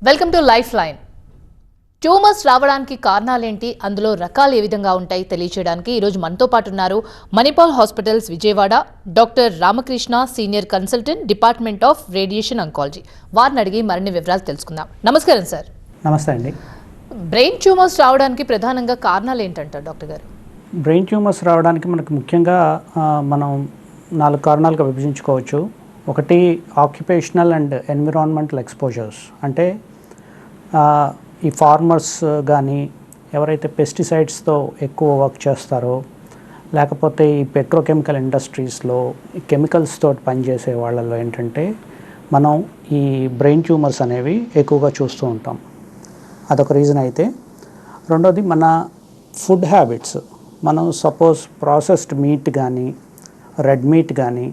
Welcome to life line. Tumours రావడానికి కారణాలేంటి, అందులో రకాలు ఏ విధంగా ఉంటాయి తెలియజేయడానికి ఈరోజు మనతో పాటు ఉన్నారు Manipal hospitals Vijayawada doctor Ramakrishna, senior consultant, department of radiation oncology. వారిని అడిగి మరిన్ని వివరాలు తెలుసుకుందాం. నమస్కారం సార్. నమస్తే అండి. బ్రెయిన్ ట్యూమర్స్ రావడానికి ప్రధానంగా కారణాలు ఏంటంటారు డాక్టర్ గారు? బ్రెయిన్ ట్యూమర్స్ రావడానికి మనకు ముఖ్యంగా మనం 4 కారణాలుగా విభజించుకోవచ్చు. ఒకటి ఆక్యుపేషనల్ అండ్ ఎన్విరాన్మెంటల్ ఎక్స్పోజర్స్, అంటే ఈ ఫార్మర్స్ కానీ ఎవరైతే పెస్టిసైడ్స్తో ఎక్కువ వర్క్ చేస్తారో, లేకపోతే ఈ పెట్రోకెమికల్ ఇండస్ట్రీస్లో ఈ కెమికల్స్ తోటి పనిచేసే వాళ్ళలో ఏంటంటే మనం ఈ బ్రెయిన్ ట్యూమర్స్ అనేవి ఎక్కువగా చూస్తూ ఉంటాం. అదొక రీజన్ అయితే, రెండోది మన ఫుడ్ హ్యాబిట్స్. మనం సపోజ్ ప్రాసెస్డ్ మీట్ కానీ, రెడ్ మీట్ కానీ,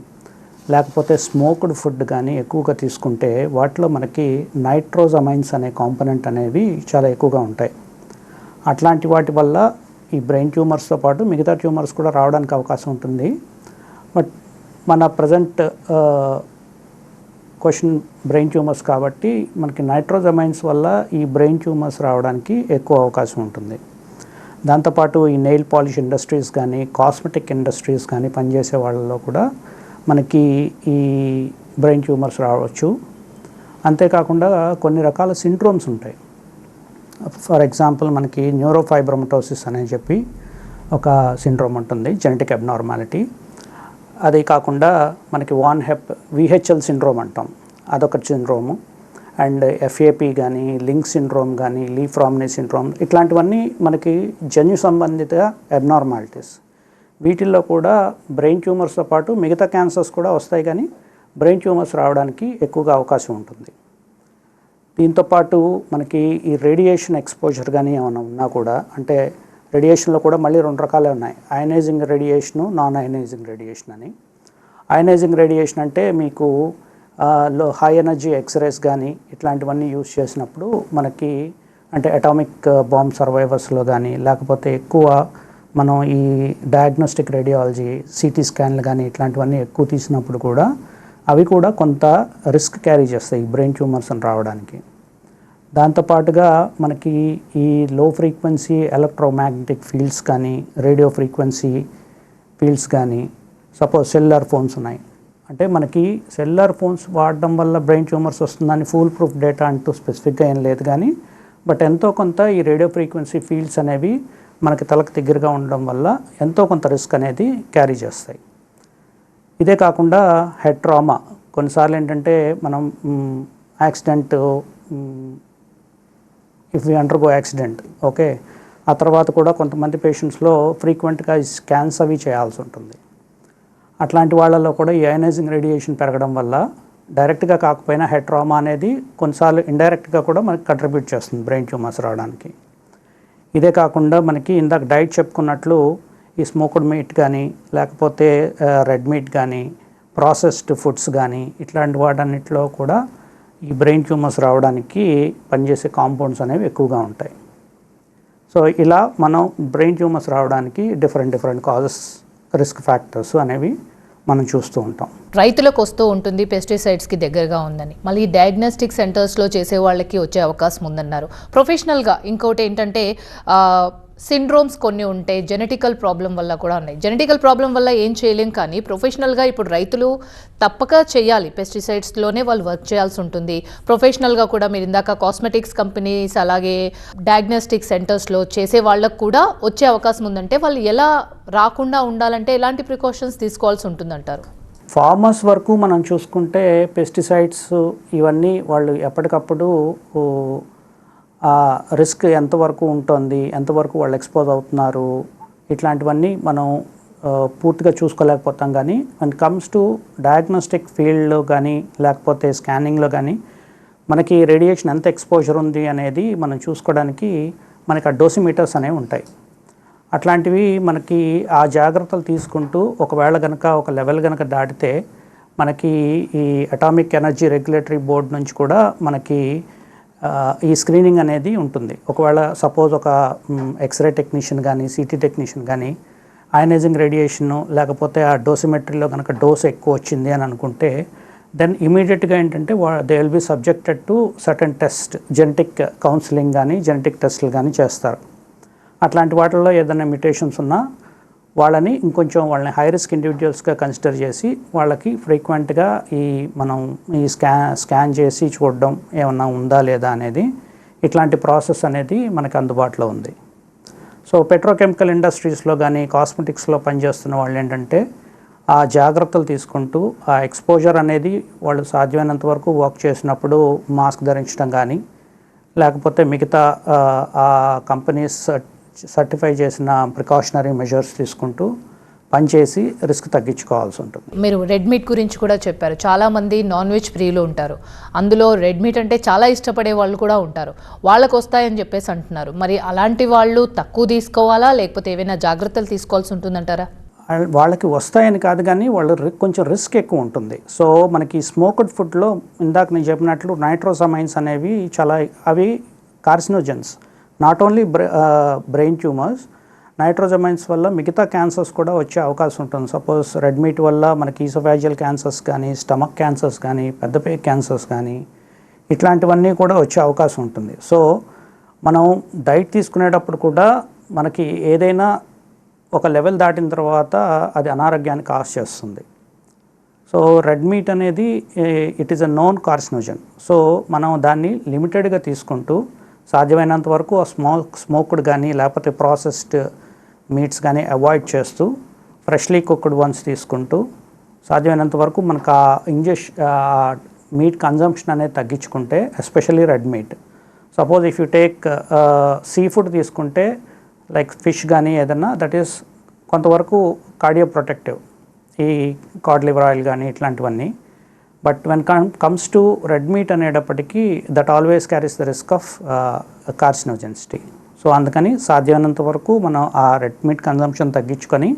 లేకపోతే స్మోక్డ్ ఫుడ్ కానీ ఎక్కువగా తీసుకుంటే వాటిలో మనకి నైట్రోజమైన్స్ అనే కాంపోనెంట్ అనేవి చాలా ఎక్కువగా ఉంటాయి. అట్లాంటి వాటి వల్ల ఈ బ్రెయిన్ ట్యూమర్స్తో పాటు మిగతా ట్యూమర్స్ కూడా రావడానికి అవకాశం ఉంటుంది. బట్ మన ప్రజెంట్ క్వశ్చన్ బ్రెయిన్ ట్యూమర్స్ కాబట్టి మనకి నైట్రోజమైన్స్ వల్ల ఈ బ్రెయిన్ ట్యూమర్స్ రావడానికి ఎక్కువ అవకాశం ఉంటుంది. దాంతోపాటు ఈ నెయిల్ పాలిష్ ఇండస్ట్రీస్ కానీ, కాస్మెటిక్ ఇండస్ట్రీస్ కానీ పనిచేసే వాళ్ళలో కూడా మనకి ఈ బ్రెయిన్ ట్యూమర్స్ రావచ్చు. అంతేకాకుండా కొన్ని రకాల సిండ్రోమ్స్ ఉంటాయి. ఫర్ ఎగ్జాంపుల్ మనకి న్యూరోఫైబ్రమటోసిస్ అని చెప్పి ఒక సిండ్రోమ్ ఉంటుంది, జెనెటిక్ అబ్నార్మాలిటీ. అది కాకుండా మనకి VHL సిండ్రోమ్ అంటాం, అదొక సిండ్రోము. అండ్ FAP కానీ, లింక్ సిండ్రోమ్ కానీ, లీ ఫ్రామ్నీ సిండ్రోమ్, ఇట్లాంటివన్నీ మనకి జన్యు సంబంధిత అబ్నార్మాలిటీస్. వీటిల్లో కూడా బ్రెయిన్ ట్యూమర్స్తో పాటు మిగతా క్యాన్సర్స్ కూడా వస్తాయి, కానీ బ్రెయిన్ ట్యూమర్స్ రావడానికి ఎక్కువగా అవకాశం ఉంటుంది. దీంతోపాటు మనకి ఈ రేడియేషన్ ఎక్స్పోజర్ కానీ ఏమైనా ఉన్నా కూడా, అంటే రేడియేషన్లో కూడా మళ్ళీ 2 రకాలే ఉన్నాయి, ionising radiation, non ionising radiation అని. అయనైజింగ్ రేడియేషన్ అంటే మీకు హై ఎనర్జీ ఎక్స్రేస్ కానీ ఇట్లాంటివన్నీ యూజ్ చేసినప్పుడు మనకి, అంటే అటామిక్ బాంబ్ సర్వైవర్స్లో కానీ, లేకపోతే ఎక్కువ మనం ఈ డయాగ్నోస్టిక్ రేడియాలజీ, CT స్కాన్లు కానీ ఇట్లాంటివన్నీ ఎక్కువ తీసినప్పుడు కూడా అవి కూడా కొంత రిస్క్ క్యారీ చేస్తాయి బ్రెయిన్ ట్యూమర్స్ అని రావడానికి. దాంతోపాటుగా మనకి ఈ లో ఫ్రీక్వెన్సీ ఎలక్ట్రోమాగ్నెటిక్ ఫీల్డ్స్ కానీ, రేడియో ఫ్రీక్వెన్సీ ఫీల్డ్స్ కానీ, సపోజ్ సెల్యులార్ ఫోన్స్ ఉన్నాయి, అంటే మనకి సెల్యులార్ ఫోన్స్ వాడడం వల్ల బ్రెయిన్ ట్యూమర్స్ వస్తుందని ఫుల్ ప్రూఫ్ డేటా అంటూ స్పెసిఫిక్గా ఏం లేదు, కానీ బట్ ఎంతో కొంత ఈ రేడియో ఫ్రీక్వెన్సీ ఫీల్డ్స్ అనేవి మనకి తలకు దగ్గరగా ఉండడం వల్ల ఎంతో కొంత రిస్క్ అనేది క్యారీ చేస్తాయి. ఇదే కాకుండా హెడ్ ట్రామా, కొన్నిసార్లు ఏంటంటే మనం accident, if we undergo accident, okay, ఆ తర్వాత కూడా కొంతమంది పేషెంట్స్లో ఫ్రీక్వెంట్గా స్కాన్స్ అవి చేయాల్సి ఉంటుంది. అట్లాంటి వాళ్ళలో కూడా ఈ అయనైజింగ్ రేడియేషన్ పెరగడం వల్ల డైరెక్ట్గా కాకపోయినా హెడ్ ట్రామా అనేది కొన్నిసార్లు ఇండైరెక్ట్గా కూడా మనకి కంట్రిబ్యూట్ చేస్తుంది బ్రెయిన్ ట్యూమర్స్ రావడానికి. ఇదే కాకుండా మనకి ఇందాక డైట్ చెప్పుకున్నట్లు ఈ స్మోక్డ్ మీట్ కానీ, లేకపోతే రెడ్ మీట్ కానీ, ప్రాసెస్డ్ ఫుడ్స్ కానీ, ఇట్లాంటి వాటన్నిటిలో కూడా ఈ బ్రెయిన్ ట్యూమర్స్ రావడానికి పనిచేసే కాంపౌండ్స్ అనేవి ఎక్కువగా ఉంటాయి. సో ఇలా మనం బ్రెయిన్ ట్యూమర్స్ రావడానికి డిఫరెంట్ కాజెస్, రిస్క్ ఫ్యాక్టర్స్ అనేవి మనం చూస్తూ ఉంటాం. రైతులకు వస్తూ ఉంటుంది పెస్టిసైడ్స్కి దగ్గరగా ఉందని, మళ్ళీ డయాగ్నోస్టిక్ సెంటర్స్లో చేసే వాళ్ళకి వచ్చే అవకాశం ఉందన్నారు. ప్రొఫెషనల్గా ఇంకోటి ఏంటంటే సిండ్రోమ్స్ కొన్ని ఉంటాయి, జెనెటికల్ ప్రాబ్లం వల్ల కూడా ఉన్నాయి. జెనెటికల్ ప్రాబ్లం వల్ల ఏం చేయలేం, కానీ ప్రొఫెషనల్గా ఇప్పుడు రైతులు తప్పక చేయాలి, పెస్టిసైడ్స్లోనే వాళ్ళు వర్క్ చేయాల్సి ఉంటుంది. ప్రొఫెషనల్గా కూడా మీరు ఇందాక కాస్మెటిక్స్ కంపెనీస్, అలాగే డయాగ్నోస్టిక్ సెంటర్స్లో చేసే వాళ్ళకు కూడా వచ్చే అవకాశం ఉందంటే వాళ్ళు ఎలా రాకుండా ఉండాలంటే ఎలాంటి ప్రికాషన్స్ తీసుకోవాల్సి ఉంటుందంటారు? ఫార్మర్స్ వరకు మనం చూసుకుంటే పెస్టిసైడ్స్ ఇవన్నీ వాళ్ళు ఎప్పటికప్పుడు రిస్క్ ఎంతవరకు ఉంటుంది, ఎంతవరకు వాళ్ళు ఎక్స్పోజ్ అవుతున్నారు, ఇట్లాంటివన్నీ మనం పూర్తిగా చూసుకోలేకపోతాం. కానీ when it comes to diagnostic ఫీల్డ్లో కానీ, లేకపోతే స్కానింగ్లో కానీ మనకి రేడియేషన్ ఎంత ఎక్స్పోజర్ ఉంది అనేది మనం చూసుకోవడానికి మనకి ఆ డోసిమీటర్స్ అనేవి ఉంటాయి. అట్లాంటివి మనకి ఆ జాగ్రత్తలు తీసుకుంటూ ఒకవేళ కనుక ఒక లెవెల్ కనుక దాటితే మనకి ఈ అటామిక్ ఎనర్జీ రెగ్యులేటరీ బోర్డ్ నుంచి కూడా మనకి ఈ స్క్రీనింగ్ అనేది ఉంటుంది. ఒకవేళ సపోజ్ ఒక ఎక్స్రే టెక్నీషియన్ కానీ, CT టెక్నీషియన్ కానీ అయనైజింగ్ రేడియేషన్ లేకపోతే ఆ డోసిమెట్రీలో కనుక డోస్ ఎక్కువ వచ్చింది అని అనుకుంటే దెన్ ఇమీడియట్గా ఏంటంటే they will be subjected to certain test, genetic counselling కానీ జెనెటిక్ టెస్టులు కానీ చేస్తారు. అట్లాంటి వాటిల్లో ఏదైనా మ్యుటేషన్స్ ఉన్నా వాళ్ళని ఇంకొంచెం వాళ్ళని హై రిస్క్ ఇండివిజువల్స్గా కన్సిడర్ చేసి వాళ్ళకి ఫ్రీక్వెంట్గా మనం ఈ స్కాన్ చేసి చూడడం ఏమన్నా ఉందా లేదా అనేది, ఇట్లాంటి ప్రాసెస్ అనేది మనకి అందుబాటులో ఉంది. సో పెట్రోకెమికల్ ఇండస్ట్రీస్లో కానీ కాస్మెటిక్స్లో పనిచేస్తున్న వాళ్ళు ఏంటంటే ఆ జాగ్రత్తలు తీసుకుంటూ ఆ ఎక్స్పోజర్ అనేది వాళ్ళు సాధ్యమైనంత వరకు వర్క్ చేసినప్పుడు మాస్క్ ధరించడం కానీ, లేకపోతే మిగతా ఆ కంపెనీస్ సర్టిఫై చేసిన ప్రికాషనరీ మెజర్స్ తీసుకుంటూ పనిచేసి రిస్క్ తగ్గించుకోవాల్సి ఉంటుంది. మీరు రెడ్ మీట్ గురించి కూడా చెప్పారు. చాలామంది నాన్ వెజ్ ప్రియులు ఉంటారు, అందులో రెడ్ మీట్ అంటే చాలా ఇష్టపడే వాళ్ళు కూడా ఉంటారు. వాళ్ళకు వస్తాయని చెప్పేసి అంటున్నారు. మరి అలాంటి వాళ్ళు తక్కువ తీసుకోవాలా, లేకపోతే ఏవైనా జాగ్రత్తలు తీసుకోవాల్సి ఉంటుందంటారా? వాళ్ళకి వస్తాయని కాదు, కానీ వాళ్ళు కొంచెం రిస్క్ ఎక్కువ ఉంటుంది. సో మనకి స్మోక్డ్ ఫుడ్లో ఇందాక నేను చెప్పినట్లు నైట్రోజమైన్స్ అనేవి అవి carcinogens. Not only brain tumours, nitrosamines వల్ల మిగతా క్యాన్సర్స్ కూడా వచ్చే అవకాశం ఉంటుంది. సపోజ్ రెడ్ మీట్ వల్ల మనకి ఈసోఫాజియల్ క్యాన్సర్స్ కానీ, స్టమక్ క్యాన్సర్స్ కానీ, పెద్దపేగు క్యాన్సర్స్ కానీ, ఇట్లాంటివన్నీ కూడా వచ్చే అవకాశం ఉంటుంది. సో మనం డైట్ తీసుకునేటప్పుడు కూడా మనకి ఏదైనా ఒక లెవెల్ దాటిన తర్వాత అది అనారోగ్యాన్ని కాజ్ చేస్తుంది. సో రెడ్ మీట్ అనేది it is a known carcinogen. So మనం దాన్ని లిమిటెడ్గా తీసుకుంటూ సాధ్యమైనంత వరకు ఆ స్మోక్డ్ కానీ లేకపోతే ప్రాసెస్డ్ మీట్స్ కానీ అవాయిడ్ చేస్తూ ఫ్రెష్లీ కుక్డ్ వన్స్ తీసుకుంటూ సాధ్యమైనంత వరకు మనకు ఆ మీట్ కన్జంప్షన్ అనేది తగ్గించుకుంటే, especially red meat. Suppose if you take seafood తీసుకుంటే లైక్ ఫిష్ కానీ ఏదన్నా, దట్ ఈస్ కొంతవరకు కార్డియో ప్రొటెక్టివ్, ఈ కాడ్ లివర్ ఆయిల్ కానీ ఇట్లాంటివన్నీ. But when comes to red meat అనేటప్పటికీ that always carries the risk of carcinogenicity. So అందుకని సాధ్యమైనంత వరకు మనం ఆ రెడ్ మీట్ కన్జంప్షన్ తగ్గించుకొని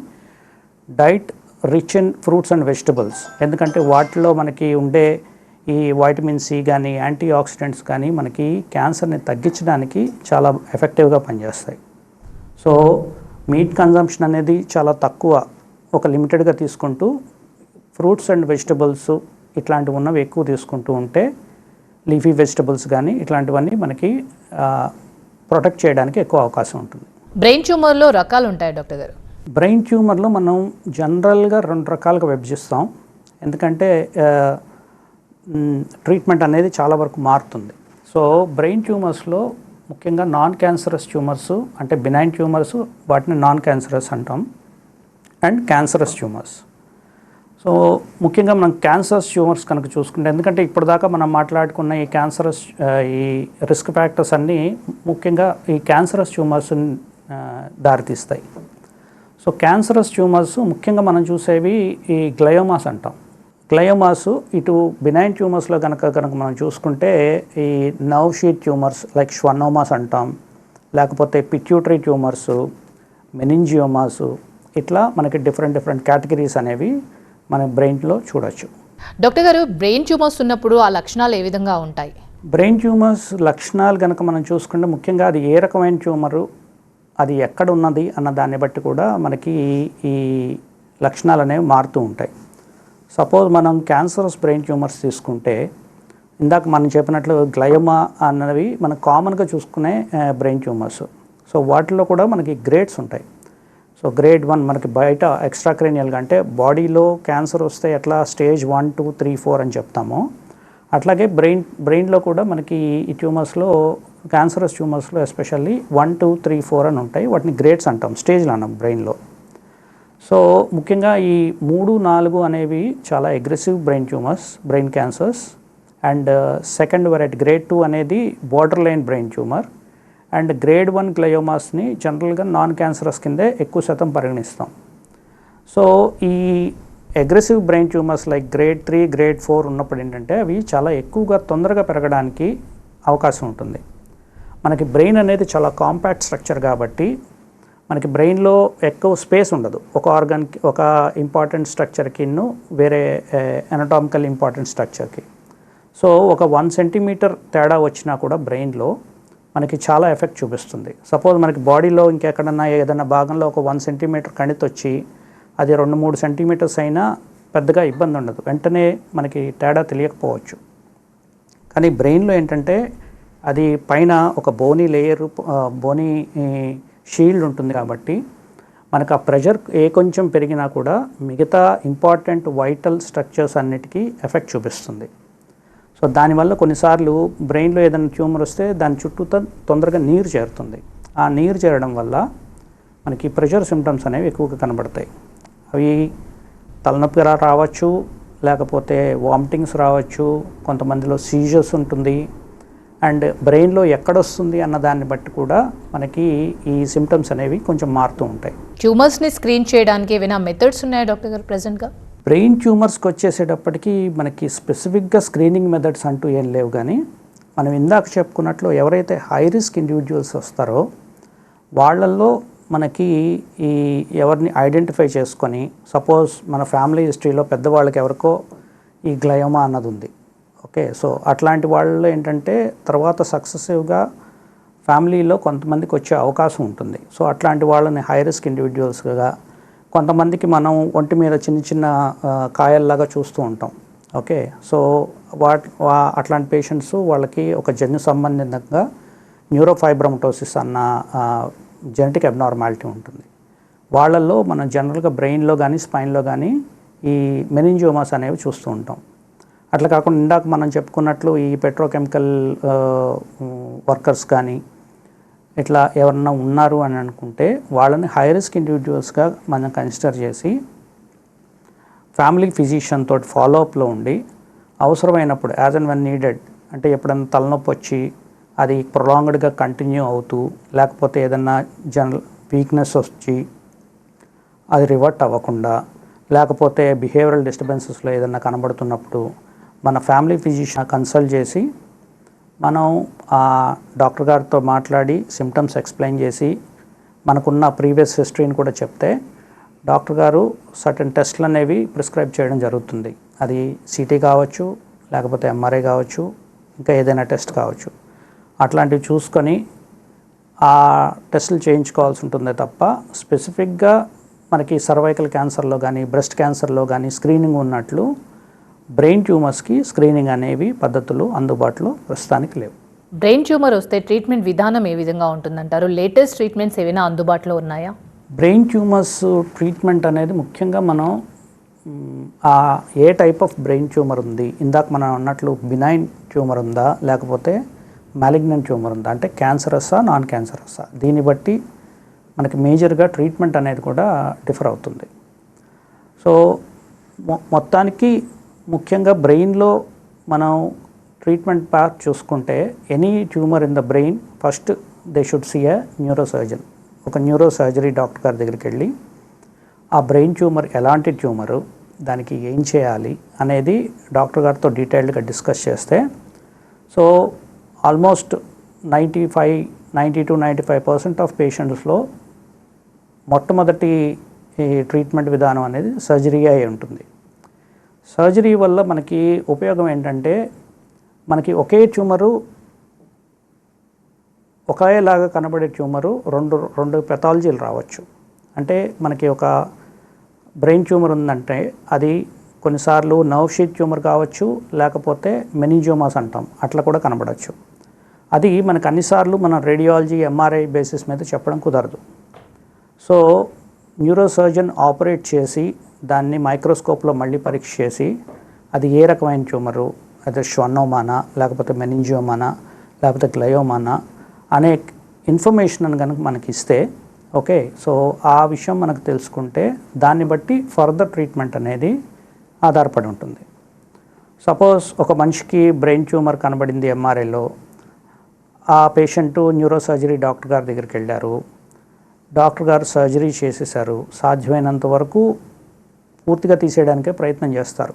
diet rich in fruits and vegetables, ఎందుకంటే వాటిలో మనకి ఉండే ఈ వైటమిన్ సి కానీ యాంటీ ఆక్సిడెంట్స్ కానీ మనకి క్యాన్సర్ని తగ్గించడానికి చాలా ఎఫెక్టివ్గా పనిచేస్తాయి. సో మీట్ కన్జంప్షన్ అనేది చాలా తక్కువ, ఒక లిమిటెడ్గా తీసుకుంటూ ఫ్రూట్స్ అండ్ వెజిటబుల్స్ ఇట్లాంటివి ఉన్నవి ఎక్కువ తీసుకుంటూ ఉంటే, లీఫీ వెజిటబుల్స్ కానీ ఇట్లాంటివన్నీ మనకి ప్రొటెక్ట్ చేయడానికి ఎక్కువ అవకాశం ఉంటుంది. బ్రెయిన్ ట్యూమర్లో రకాలు ఉంటాయి డాక్టర్ గారు? బ్రెయిన్ ట్యూమర్లో మనం జనరల్గా 2 రకాలుగా విభజిస్తాం, ఎందుకంటే ట్రీట్మెంట్ అనేది చాలా వరకు మారుతుంది. సో బ్రెయిన్ ట్యూమర్స్లో ముఖ్యంగా నాన్ క్యాన్సరస్ ట్యూమర్స్, అంటే బినైన్ ట్యూమర్స్, వాటిని నాన్ క్యాన్సరస్ అంటాం, అండ్ క్యాన్సరస్ ట్యూమర్స్. సో ముఖ్యంగా మనం క్యాన్సరస్ ట్యూమర్స్ కనుక చూసుకుంటే, ఎందుకంటే ఇప్పటిదాకా మనం మాట్లాడుకున్న ఈ క్యాన్సరస్ ఈ రిస్క్ ఫ్యాక్టర్స్ అన్నీ ముఖ్యంగా ఈ క్యాన్సరస్ ట్యూమర్స్ దారితీస్తాయి. సో క్యాన్సరస్ ట్యూమర్స్ ముఖ్యంగా మనం చూసేవి ఈ గ్లయోమాస్ అంటాం. గ్లయోమాస్ ఇటు బినైన్ ట్యూమర్స్లో కనుక మనం చూసుకుంటే ఈ నర్వ్ షీట్ ట్యూమర్స్ లైక్ ష్వన్నోమాస్ అంటాం, లేకపోతే పిట్యూటరీ ట్యూమర్స్, మెనింజియోమాస్, ఇట్లా మనకి డిఫరెంట్ కేటగిరీస్ అనేవి మన బ్రెయిన్లో చూడొచ్చు. డాక్టర్ గారు, బ్రెయిన్ ట్యూమర్స్ ఉన్నప్పుడు ఆ లక్షణాలు ఏ విధంగా ఉంటాయి? బ్రెయిన్ ట్యూమర్స్ లక్షణాలు కనుక మనం చూసుకుంటే ముఖ్యంగా అది ఏ రకమైన ట్యూమరు, అది ఎక్కడ ఉన్నది అన్న దాన్ని బట్టి కూడా మనకి ఈ లక్షణాలు అనేవి మారుతూ ఉంటాయి. సపోజ్ మనం క్యాన్సరస్ బ్రెయిన్ ట్యూమర్స్ తీసుకుంటే, ఇందాక మనం చెప్పినట్లు గ్లయోమా అన్నవి మనం కామన్గా చూసుకునే బ్రెయిన్ ట్యూమర్స్. సో వాటిలో కూడా మనకి గ్రేడ్స్ ఉంటాయి. సో గ్రేడ్ 1 మనకి బయట ఎక్స్ట్రాక్రేనియల్గా, అంటే బాడీలో క్యాన్సర్ వస్తే ఎట్లా స్టేజ్ 1, 2, 3, 4 అని చెప్తామో, అట్లాగే బ్రెయిన్లో కూడా మనకి ఈ ట్యూమర్స్లో, క్యాన్సరస్ ట్యూమర్స్లో ఎస్పెషల్లీ 1, 2, 3, 4 అని ఉంటాయి. వాటిని గ్రేడ్స్ అంటాం, స్టేజ్లు అన్నాం బ్రెయిన్లో. సో ముఖ్యంగా ఈ 3, 4 అనేవి చాలా aggressive brain tumours, brain cancers. And second variety grade 2 అనేది border line brain tumour. And grade 1 గ్లయోమాస్ని జనరల్గా నాన్ క్యాన్సరస్ కిందే ఎక్కువ శాతం పరిగణిస్తాం. సో ఈ aggressive brain tumours like grade 3, grade 4 ఉన్నప్పుడు ఏంటంటే అవి చాలా ఎక్కువగా తొందరగా పెరగడానికి అవకాశం ఉంటుంది. మనకి బ్రెయిన్ అనేది చాలా కాంపాక్ట్ స్ట్రక్చర్ కాబట్టి మనకి బ్రెయిన్లో ఎక్కువ స్పేస్ ఉండదు. ఒక ఆర్గాన్కి, ఒక ఇంపార్టెంట్ స్ట్రక్చర్కి వేరే ఎనటామికల్ ఇంపార్టెంట్ స్ట్రక్చర్కి. సో ఒక 1 సెంటీమీటర్ తేడా వచ్చినా కూడా బ్రెయిన్లో మనకి చాలా ఎఫెక్ట్ చూపిస్తుంది. సపోజ్ మనకి బాడీలో ఇంకెక్కడన్నా ఏదైనా భాగంలో ఒక 1 సెంటీమీటర్ కణితి వచ్చి అది 2-3 సెంటీమీటర్స్ అయినా పెద్దగా ఇబ్బంది ఉండదు, వెంటనే మనకి తేడా తెలియకపోవచ్చు. కానీ బ్రెయిన్లో ఏంటంటే అది పైన ఒక బోనీ లేయర్, బోనీ షీల్డ్ ఉంటుంది కాబట్టి మనకు ఆ ప్రెషర్ కొంచెం పెరిగినా కూడా మిగతా ఇంపార్టెంట్ వైటల్ స్ట్రక్చర్స్ అన్నిటికీ ఎఫెక్ట్ చూపిస్తుంది. సో దానివల్ల కొన్నిసార్లు బ్రెయిన్లో ఏదైనా ట్యూమర్ వస్తే దాని చుట్టూ తొందరగా నీరు చేరుతుంది. ఆ నీరు చేరడం వల్ల మనకి ప్రెషర్ సిమ్టమ్స్ అనేవి ఎక్కువగా కనబడతాయి. అవి తలనొప్పిగా రావచ్చు, లేకపోతే వామిటింగ్స్ రావచ్చు, కొంతమందిలో సీజర్స్ ఉంటుంది. అండ్ బ్రెయిన్లో ఎక్కడొస్తుంది అన్న దాన్ని బట్టి కూడా మనకి ఈ సిమ్టమ్స్ అనేవి కొంచెం మారుతూ ఉంటాయి. ట్యూమర్స్ని స్క్రీన్ చేయడానికి ఏమైనా మెథడ్స్ ఉన్నాయా డాక్టర్ గారు ప్రెజెంట్గా? బ్రెయిన్ ట్యూమర్స్కి వచ్చేసేటప్పటికి మనకి స్పెసిఫిక్గా స్క్రీనింగ్ మెథడ్స్ అంటూ ఏం లేవు. కానీ మనం ఇందాక చెప్పుకున్నట్లు ఎవరైతే హై రిస్క్ ఇండివిజువల్స్ వస్తారో వాళ్ళల్లో మనకి ఈ ఎవరిని ఐడెంటిఫై చేసుకొని, సపోజ్ మన ఫ్యామిలీ హిస్టరీలో పెద్దవాళ్ళకి ఎవరికో ఈ గ్లయోమా అన్నది ఉంది, ఓకే, సో అట్లాంటి వాళ్ళు ఏంటంటే తర్వాత సక్సెసివ్గా ఫ్యామిలీలో కొంతమందికి వచ్చే అవకాశం ఉంటుంది. సో అట్లాంటి వాళ్ళని హై రిస్క్ ఇండివిజువల్స్గా, కొంతమందికి మనం ఒంటి మీద చిన్న చిన్న కాయల్లాగా చూస్తూ ఉంటాం, ఓకే, సో అట్లాంటి పేషెంట్స్ వాళ్ళకి ఒక జన్యు సంబంధితంగా న్యూరోఫైబ్రమటోసిస్ అన్న జెనెటిక్ అబ్నార్మాలిటీ ఉంటుంది. వాళ్ళల్లో మనం జనరల్గా బ్రెయిన్లో కానీ స్పైన్లో కానీ ఈ మెనింజియోమాస్ అనేవి చూస్తూ ఉంటాం. అట్లా కాకుండా ఇందాక మనం చెప్పుకున్నట్లు ఈ పెట్రోకెమికల్ వర్కర్స్ కానీ ఇట్లా ఎవరన్నా ఉన్నారు అని అనుకుంటే వాళ్ళని హై రిస్క్ ఇండివిజువల్స్గా మనం కన్సిడర్ చేసి ఫ్యామిలీ ఫిజిషియన్ తోటి ఫాలోఅప్లో ఉండి అవసరమైనప్పుడు యాజ్ అండ్ వెన్ నీడెడ్, అంటే ఎప్పుడైనా తలనొప్పి వచ్చి అది ప్రొలాంగ్డ్గా కంటిన్యూ అవుతూ, లేకపోతే ఏదన్నా జనరల్ వీక్నెస్ వచ్చి అది రివర్ట్ అవ్వకుండా, లేకపోతే బిహేవియరల్ డిస్టర్బెన్సెస్లో ఏదన్నా కనబడుతున్నప్పుడు మన ఫ్యామిలీ ఫిజిషియన్ కన్సల్ట్ చేసి మనం ఆ డాక్టర్ గారితో మాట్లాడి సిమ్టమ్స్ ఎక్స్ప్లెయిన్ చేసి మనకున్న ప్రీవియస్ హిస్టరీని కూడా చెప్తే డాక్టర్ గారు సర్టన్ టెస్ట్లు అనేవి ప్రిస్క్రైబ్ చేయడం జరుగుతుంది. అది సిటీ కావచ్చు, లేకపోతే ఎంఆర్ఐ కావచ్చు, ఇంకా ఏదైనా టెస్ట్ కావచ్చు. అట్లాంటివి చూసుకొని ఆ టెస్టులు చేయించుకోవాల్సి ఉంటుందే తప్ప స్పెసిఫిక్గా మనకి సర్వైకల్ క్యాన్సర్లో కానీ బ్రెస్ట్ క్యాన్సర్లో కానీ స్క్రీనింగ్ ఉన్నట్లు బ్రెయిన్ ట్యూమర్స్కి స్క్రీనింగ్ అనేవి పద్ధతులు అందుబాటులో ప్రస్తుతానికి లేవు. బ్రెయిన్ ట్యూమర్ వస్తే ట్రీట్మెంట్ విధానం ఏ విధంగా ఉంటుందంటారు? లేటెస్ట్ ట్రీట్మెంట్స్ ఏమైనా అందుబాటులో ఉన్నాయా? బ్రెయిన్ ట్యూమర్స్ ట్రీట్మెంట్ అనేది ముఖ్యంగా మనం ఏ టైప్ ఆఫ్ బ్రెయిన్ ట్యూమర్ ఉంది, ఇందాక మనం అన్నట్లు బినైన్ ట్యూమర్ ఉందా లేకపోతే మ్యాలిగ్నెంట్ ట్యూమర్ ఉందా, అంటే క్యాన్సరస్సా నాన్ క్యాన్సరస్సా, దీన్ని బట్టి మనకి మేజర్గా ట్రీట్మెంట్ అనేది కూడా డిఫర్ అవుతుంది. సో మొత్తానికి ముఖ్యంగా బ్రెయిన్లో మనం ట్రీట్మెంట్ పాత్ చూసుకుంటే any tumour in the brain first they should see a neurosurgeon. ఒక న్యూరో సర్జరీ డాక్టర్ గారి దగ్గరికి వెళ్ళి ఆ బ్రెయిన్ ట్యూమర్ ఎలాంటి ట్యూమరు, దానికి ఏం చేయాలి అనేది డాక్టర్ గారితో డీటెయిల్డ్గా డిస్కస్ చేస్తే సో ఆల్మోస్ట్ 90-95% ఆఫ్ పేషెంట్స్లో మొట్టమొదటి ఈ ట్రీట్మెంట్ విధానం అనేది సర్జరీ అయి ఉంటుంది. సర్జరీ వల్ల మనకి ఉపయోగం ఏంటంటే మనకి ఒకే ట్యూమరు, ఒకేలాగా కనబడే ట్యూమరు రెండు పెథాలజీలు రావచ్చు. అంటే మనకి ఒక బ్రెయిన్ ట్యూమర్ ఉందంటే అది కొన్నిసార్లు నర్వ్ షీత్ ట్యూమర్ కావచ్చు, లేకపోతే మెనింజియోమాస్ అంటాం, అట్లా కూడా కనబడవచ్చు. అది మనకు అన్నిసార్లు మనం రేడియాలజీ ఎంఆర్ఐ బేసిస్ మీద చెప్పడం కుదరదు. సో న్యూరో సర్జన్ ఆపరేట్ చేసి దాన్ని మైక్రోస్కోప్లో మళ్ళీ పరీక్ష చేసి అది ఏ రకమైన ట్యూమరు, అయితే షొన్నోమానా లేకపోతే మెనింజియోమానా లేకపోతే గ్లయోమానా అనే ఇన్ఫర్మేషన్ కనుక మనకి ఇస్తే ఓకే, సో ఆ విషయం మనకు తెలుసుకుంటే దాన్ని బట్టి ఫర్దర్ ట్రీట్మెంట్ అనేది ఆధారపడి ఉంటుంది. సపోజ్ ఒక మనిషికి బ్రెయిన్ ట్యూమర్ కనబడింది ఎంఆర్ఐలో, ఆ పేషెంటు న్యూరో సర్జరీ డాక్టర్ గారి దగ్గరికి వెళ్ళారు, డాక్టర్ గారు సర్జరీ చేసేసారు, సాధ్యమైనంత వరకు పూర్తిగా తీసేయడానికే ప్రయత్నం చేస్తారు.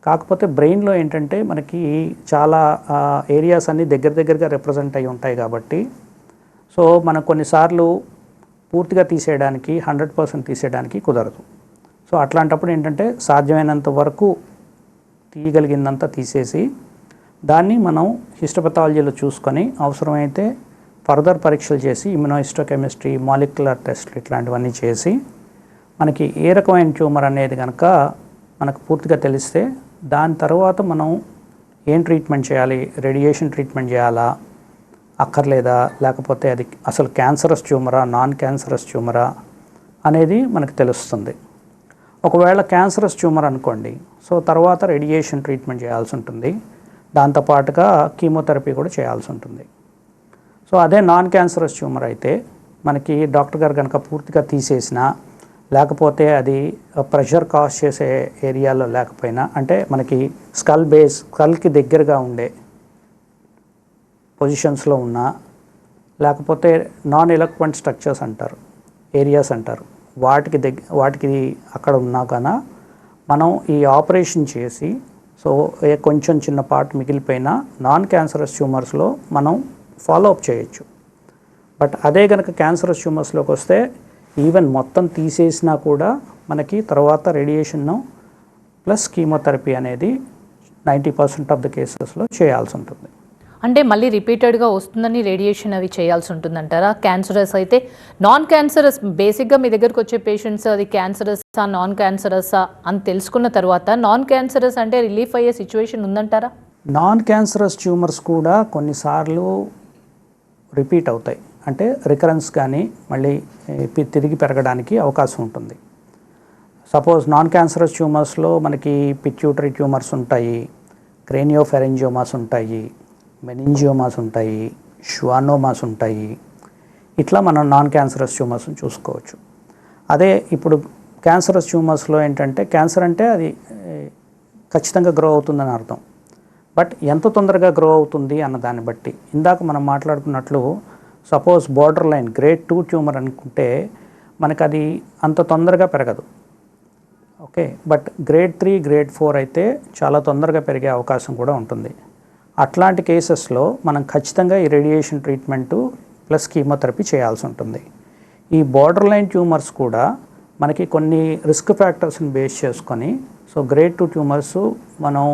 కాకపోతే బ్రెయిన్లో ఏంటంటే మనకి చాలా ఏరియాస్ అన్నీ దగ్గరగా రిప్రజెంట్ అయి ఉంటాయి కాబట్టి సో మనకు కొన్నిసార్లు పూర్తిగా తీసేయడానికి 100% తీసేయడానికి కుదరదు. సో అట్లాంటప్పుడు ఏంటంటే సాధ్యమైనంత వరకు తీయగలిగిందంతా తీసేసి దాన్ని మనం హిస్టోపథాలజీలో చూసుకొని అవసరమైతే ఫర్దర్ పరీక్షలు చేసి ఇమ్యునోహిస్టోకెమిస్ట్రీ, మాలిక్యులర్ టెస్ట్లు ఇట్లాంటివన్నీ చేసి మనకి ఏ రకమైన ట్యూమర్ అనేది కనుక మనకు పూర్తిగా తెలిస్తే దాని తర్వాత మనం ఏం ట్రీట్మెంట్ చేయాలి, రేడియేషన్ ట్రీట్మెంట్ చేయాలా అక్కర్లేదా, లేకపోతే అది అసలు క్యాన్సరస్ ట్యూమరా నాన్ క్యాన్సరస్ ట్యూమరా అనేది మనకు తెలుస్తుంది. ఒకవేళ క్యాన్సరస్ ట్యూమర్ అనుకోండి, సో తర్వాత రేడియేషన్ ట్రీట్మెంట్ చేయాల్సి ఉంటుంది, దాంతోపాటుగా కీమోథెరపీ కూడా చేయాల్సి ఉంటుంది. సో అదే నాన్ క్యాన్సరస్ ట్యూమర్ అయితే మనకి డాక్టర్ గారు కనుక పూర్తిగా తీసేసినా, లేకపోతే అది ప్రెషర్ కాజ్ చేసే ఏరియాలో లేకపోయినా, అంటే మనకి స్కల్కి దగ్గరగా ఉండే పొజిషన్స్లో ఉన్నా, లేకపోతే నాన్ ఎలక్వెంట్ స్ట్రక్చర్స్ అంటారు, ఏరియాస్ అంటారు, వాటికి అక్కడ ఉన్నా కన్నా మనం ఈ ఆపరేషన్ చేసి, సో కొంచెం చిన్న పార్ట్ మిగిలిపోయినా నాన్ క్యాన్సరస్ ట్యూమర్స్లో మనం ఫాలోఅప్ చేయొచ్చు. బట్ అదే కనుక క్యాన్సరస్ ట్యూమర్స్లోకి వస్తే ఈవెన్ మొత్తం తీసేసినా కూడా మనకి తర్వాత రేడియేషన్ ప్లస్ కీమోథెరపీ అనేది 90% ఆఫ్ ద కేసెస్లో చేయాల్సి ఉంటుంది. అంటే మళ్ళీ రిపీటెడ్గా వస్తుందని రేడియేషన్ అవి చేయాల్సి ఉంటుందంటారా? క్యాన్సరస్ అయితే నాన్ క్యాన్సరస్ బేసిక్గా మీ దగ్గరకు వచ్చే పేషెంట్స్ అది క్యాన్సరసా నాన్ క్యాన్సరసా అని తెలుసుకున్న తర్వాత నాన్ క్యాన్సరస్ అంటే రిలీఫ్ అయ్యే సిచ్యువేషన్ ఉందంటారా? నాన్ క్యాన్సరస్ ట్యూమర్స్ కూడా కొన్నిసార్లు రిపీట్ అవుతాయి, అంటే రికరెన్స్ కానీ మళ్ళీ తిరిగి పెరగడానికి అవకాశం ఉంటుంది. సపోజ్ నాన్ క్యాన్సరస్ ట్యూమర్స్లో మనకి పిట్యూటరీ ట్యూమర్స్ ఉంటాయి, క్రేనియోఫెరెంజియోమాస్ ఉంటాయి, మెనింజియోమాస్ ఉంటాయి, షువానోమాస్ ఉంటాయి. ఇట్లా మనం నాన్ క్యాన్సరస్ ట్యూమర్స్ని చూసుకోవచ్చు. అదే ఇప్పుడు క్యాన్సరస్ ట్యూమర్స్లో ఏంటంటే క్యాన్సర్ అంటే అది ఖచ్చితంగా గ్రో అవుతుందని అర్థం. బట్ ఎంత తొందరగా గ్రో అవుతుంది అన్న దాన్ని బట్టి, ఇందాక మనం మాట్లాడుకున్నట్లు suppose border line grade 2 tumour అనుకుంటే మనకు అది అంత తొందరగా పెరగదు, ఓకే. బట్ గ్రేడ్ 3 గ్రేడ్ 4 అయితే చాలా తొందరగా పెరిగే అవకాశం కూడా ఉంటుంది. అట్లాంటి కేసెస్లో మనం ఖచ్చితంగా ఈ రేడియేషన్ ట్రీట్మెంటు ప్లస్ కీమోథెరపీ చేయాల్సి ఉంటుంది. ఈ బార్డర్ లైన్ ట్యూమర్స్ కూడా మనకి కొన్ని రిస్క్ ఫ్యాక్టర్స్ని బేస్ చేసుకొని, సో గ్రేడ్ 2 ట్యూమర్స్ మనం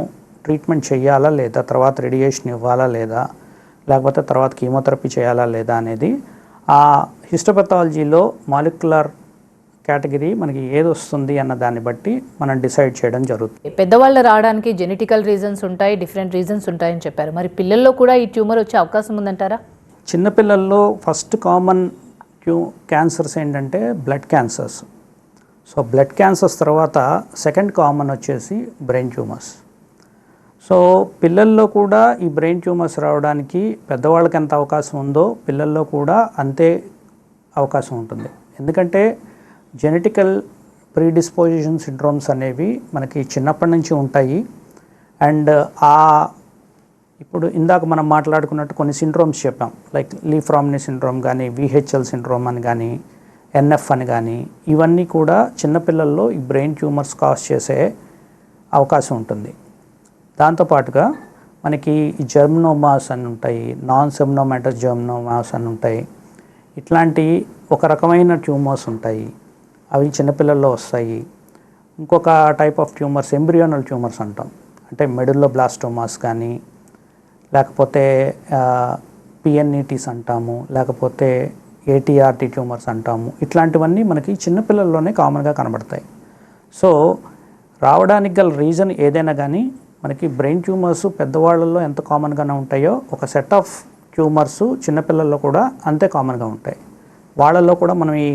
ట్రీట్మెంట్ చేయాలా లేదా, తర్వాత రేడియేషన్ ఇవ్వాలా లేదా, లేకపోతే తర్వాత కీమోథెరపీ చేయాలా లేదా అనేది ఆ హిస్టోపథాలజీలో మాలిక్యులర్ కేటగిరీ మనకి ఏది వస్తుంది అన్న దాన్ని బట్టి మనం డిసైడ్ చేయడం జరుగుతుంది. పెద్దవాళ్ళు రావడానికి జెనెటికల్ రీజన్స్ ఉంటాయి, డిఫరెంట్ రీజన్స్ ఉంటాయని చెప్పారు. మరి పిల్లల్లో కూడా ఈ ట్యూమర్ వచ్చే అవకాశం ఉందంటారా? చిన్నపిల్లల్లో ఫస్ట్ కామన్ క్యాన్సర్స్ ఏంటంటే blood cancers. So blood cancers తర్వాత సెకండ్ కామన్ వచ్చేసి బ్రెయిన్ ట్యూమర్స్. సో పిల్లల్లో కూడా ఈ బ్రెయిన్ ట్యూమర్స్ రావడానికి పెద్దవాళ్ళకి ఎంత అవకాశం ఉందో పిల్లల్లో కూడా అంతే అవకాశం ఉంటుంది. ఎందుకంటే జెనెటికల్ ప్రీడిస్పోజిషన్ సిండ్రోమ్స్ అనేవి మనకి చిన్నప్పటి నుంచి ఉంటాయి. అండ్ ఇప్పుడు ఇందాక మనం మాట్లాడుకున్నట్టు కొన్ని సిండ్రోమ్స్ చెప్పాం, లైక్ లీఫ్రామ్నీ సిండ్రోమ్ కానీ, విహెచ్ఎల్ సిండ్రోమ్ అని కానీ, ఎన్ఎఫ్ అని కానీ, ఇవన్నీ కూడా చిన్నపిల్లల్లో ఈ బ్రెయిన్ ట్యూమర్స్ కాజ్ చేసే అవకాశం ఉంటుంది. దాంతోపాటుగా మనకి ఈ జర్మినోమాస్ అని ఉంటాయి, నాన్ సెమినోమాటస్ జర్మినోమాస్ అని ఉంటాయి. ఇట్లాంటి ఒక రకమైన ట్యూమర్స్ ఉంటాయి, అవి చిన్నపిల్లల్లో వస్తాయి. ఇంకొక type of tumours embryonal tumours అంటాం, అంటే మెడుల్లో బ్లాస్టోమాస్ కానీ, లేకపోతే పిఎన్ఈటీస్ అంటాము, లేకపోతే ఏటీఆర్టీ ట్యూమర్స్ అంటాము. ఇట్లాంటివన్నీ మనకి చిన్నపిల్లల్లోనే కామన్గా కనబడతాయి. సో రావడానికి గల రీజన్ ఏదైనా కానీ మనకి బ్రెయిన్ ట్యూమర్స్ పెద్దవాళ్ళల్లో ఎంత కామన్గానే ఉంటాయో ఒక సెట్ ఆఫ్ ట్యూమర్స్ చిన్నపిల్లల్లో కూడా అంతే కామన్గా ఉంటాయి. వాళ్ళల్లో కూడా మనం ఈ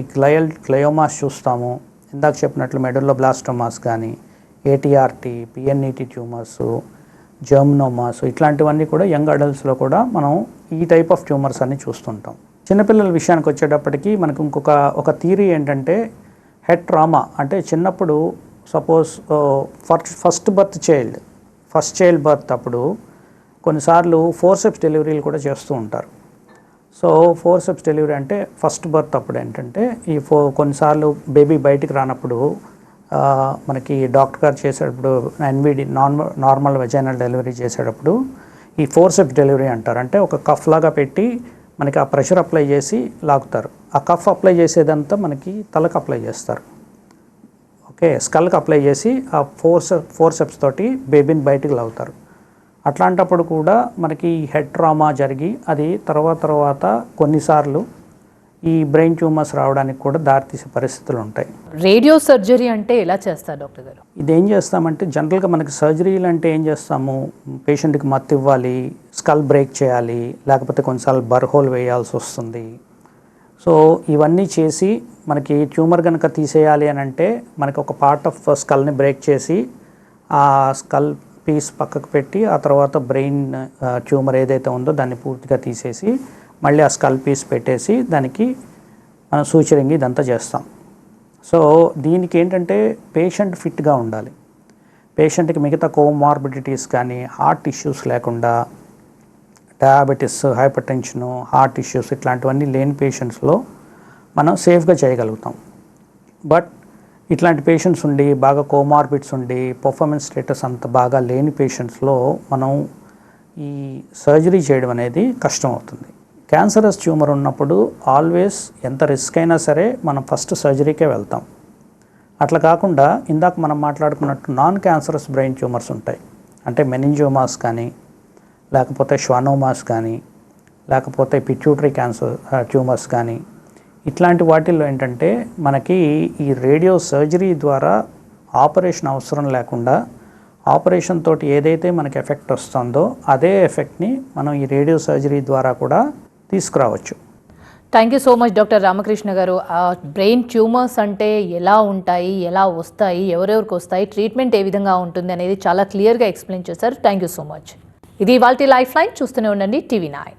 గ్లయోమాస్ చూస్తాము, ఇందాక చెప్పినట్లు మెడుల్లో బ్లాస్టోమాస్ కానీ, ఏటీఆర్టీ, పిఎన్ఈటీ ట్యూమర్స్, జర్మినోమాస్, ఇట్లాంటివన్నీ కూడా యంగ్ అడల్ట్స్లో కూడా మనం ఈ టైప్ ఆఫ్ ట్యూమర్స్ అన్ని చూస్తుంటాం. చిన్నపిల్లల విషయానికి వచ్చేటప్పటికి మనకు ఒక థియరీ ఏంటంటే హెడ్ ట్రామా, అంటే చిన్నప్పుడు సపోజ్ ఫస్ట్ చైల్డ్ బర్త్ అప్పుడు కొన్నిసార్లు ఫోర్సెప్స్ డెలివరీలు కూడా చేస్తూ ఉంటారు. సో ఫోర్సెప్స్ డెలివరీ అంటే ఫస్ట్ బర్త్ అప్పుడు ఏంటంటే కొన్నిసార్లు బేబీ బయటికి రానప్పుడు మనకి డాక్టర్ గారు చేసేటప్పుడు ఎన్విడి నార్మల్ వెజైనల్ డెలివరీ చేసేటప్పుడు ఈ ఫోర్సెప్స్ డెలివరీ అంటారు. అంటే ఒక కఫ్ లాగా పెట్టి మనకి ఆ ప్రెషర్ అప్లై చేసి లాగుతారు. ఆ కఫ్ అప్లై చేసేదంతా మనకి తలకు అప్లై చేస్తారు, ఓకే. స్కల్కి అప్లై చేసి ఆ ఫోర్సెప్స్ తోటి బేబీని బయటికి లాగుతారు. అట్లాంటప్పుడు కూడా మనకి హెడ్ ట్రామా జరిగి అది తర్వాత కొన్నిసార్లు ఈ బ్రెయిన్ ట్యూమర్స్ రావడానికి కూడా దారితీసే పరిస్థితులు ఉంటాయి. రేడియో సర్జరీ అంటే ఎలా చేస్తారు డాక్టర్ గారు? ఇదేం చేస్తామంటే జనరల్గా మనకి సర్జరీలు అంటే ఏం చేస్తాము, పేషెంట్కి మత్తు ఇవ్వాలి, స్కల్ బ్రేక్ చేయాలి, లేకపోతే కొన్నిసార్లు బర్హోల్ వేయాల్సి వస్తుంది. సో ఇవన్నీ చేసి మనకి ట్యూమర్ కనుక తీసేయాలి అని అంటే మనకి ఒక పార్ట్ ఆఫ్ స్కల్ని బ్రేక్ చేసి ఆ స్కల్ పీస్ పక్కకు పెట్టి ఆ తర్వాత బ్రెయిన్ ట్యూమర్ ఏదైతే ఉందో దాన్ని పూర్తిగా తీసేసి మళ్ళీ ఆ స్కల్ పీస్ పెట్టేసి దానికి మనం సూచరింగ్ ఇదంతా చేస్తాం. సో దీనికి ఏంటంటే పేషెంట్ ఫిట్గా ఉండాలి. పేషెంట్కి మిగతా కోమార్బిడిటీస్ కానీ హార్ట్ ఇష్యూస్ లేకుండా, diabetes, hyper tension, heart issues ఇట్లాంటివన్నీ లేని పేషెంట్స్లో మనం సేఫ్గా చేయగలుగుతాం. బట్ ఇట్లాంటి పేషెంట్స్ ఉండి బాగా కోమార్బిడ్స్ ఉండి పర్ఫార్మెన్స్ స్టేటస్ అంత బాగా లేని పేషెంట్స్లో మనం ఈ సర్జరీ చేయడం అనేది కష్టం అవుతుంది. క్యాన్సరస్ ట్యూమర్ ఉన్నప్పుడు ఆల్వేస్ ఎంత రిస్క్ అయినా సరే మనం ఫస్ట్ సర్జరీకే వెళ్తాం. అట్లా కాకుండా ఇందాక మనం మాట్లాడుకున్నట్టు నాన్ క్యాన్సరస్ బ్రెయిన్ ట్యూమర్స్ ఉంటాయి. అంటే మెనింజోమాస్ కానీ, లేకపోతే ష్వానోమాస్ కానీ, లేకపోతే పిట్యూటరీ క్యాన్సర్ ట్యూమర్స్ కానీ, ఇట్లాంటి వాటిల్లో ఏంటంటే మనకి ఈ రేడియో సర్జరీ ద్వారా ఆపరేషన్ అవసరం లేకుండా ఆపరేషన్ తోటి ఏదైతే మనకి ఎఫెక్ట్ వస్తుందో అదే ఎఫెక్ట్ని మనం ఈ రేడియో సర్జరీ ద్వారా కూడా తీసుకురావచ్చు. Thank you so much doctor Ramakrishna garu. Brain tumours అంటే ఎలా ఉంటాయి, ఎలా వస్తాయి, ఎవరెవరికి వస్తాయి, ట్రీట్మెంట్ ఏ విధంగా ఉంటుంది అనేది చాలా క్లియర్గా ఎక్స్ప్లెయిన్ చేశారు. Thank you so much. ఇది ఇవాల్టి లైఫ్ లైన్. చూస్తూనే ఉండండి TV9.